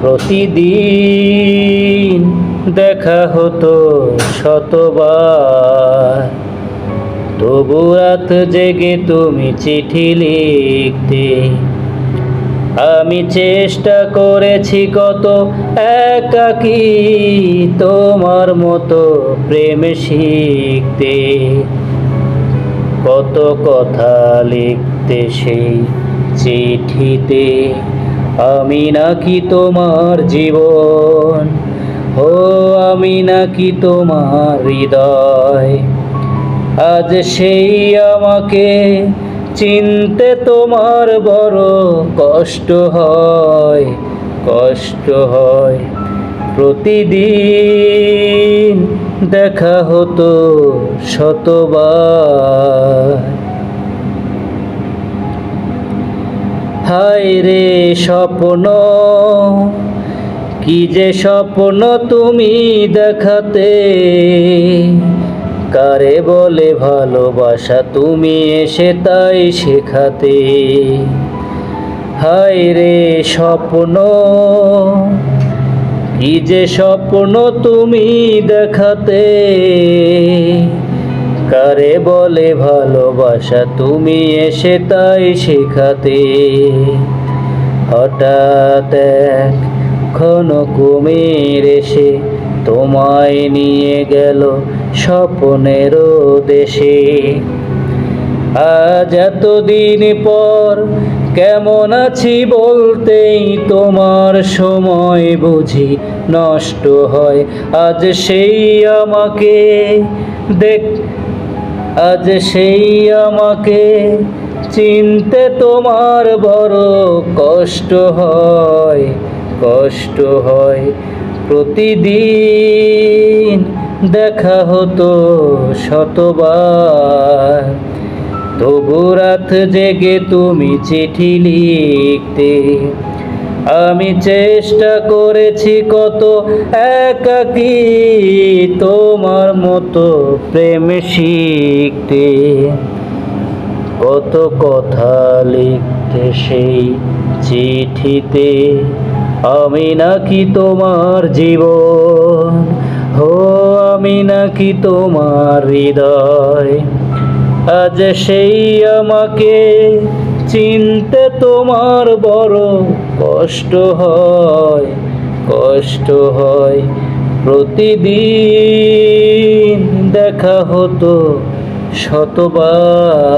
প্রতিদিন দেখা হতো শতবার, তবু রাত জেগে তুমি চিঠি লিখতে। আমি চেষ্টা করেছি কত একাকী তোমার মতো প্রেম শিখতে। কত কথা লিখতে সেই চিঠিতে, আমি নাকি তোমার জীবন, ও আমি নাকি তোমার হৃদয়। আজ সেই আমাকে চিনতে তোমার বড় কষ্ট হয়, কষ্ট হয়। প্রতিদিন দেখা হতো শতবার। হায় রে স্বপ্ন, কি যে স্বপ্ন তুমি দেখাতে, কারে বলে ভালোবাসা তুমি এসে তাই শেখাতে। হায় রে স্বপ্ন, কি যে স্বপ্ন তুমি দেখাতে, কারে বলে ভালোবাসা তুমি এসে তাই শেখাতে। হঠাৎ এক ঘন কুমির এসে তোমায় নিয়ে গেল স্বপ্নের দেশে। আজ এতদিন পর কেমন আছি বলতেই তোমার সময় বুঝি নষ্ট হয়। আজ সেই আমাকে আজ সেই আমাকে চিনতে তোমার বড় কষ্ট হয়, কষ্ট হয়। প্রতিদিন দেখা হতো শতবার, তবু রাত জেগে তুমি চিঠি লিখতে। আমি চেষ্টা করেছি কত একাকী তোমার মতো প্রেম শিখতে। কত কথা লিখতে সেই চিঠিতে, আমি নাকি তোমার জীবন, ও আমি নাকি তোমার হৃদয়। আজ সেই আমাকে চিনতে তোমার বড় কষ্ট হয়, কষ্ট হয়। প্রতিদিন দেখা হতো শতবার।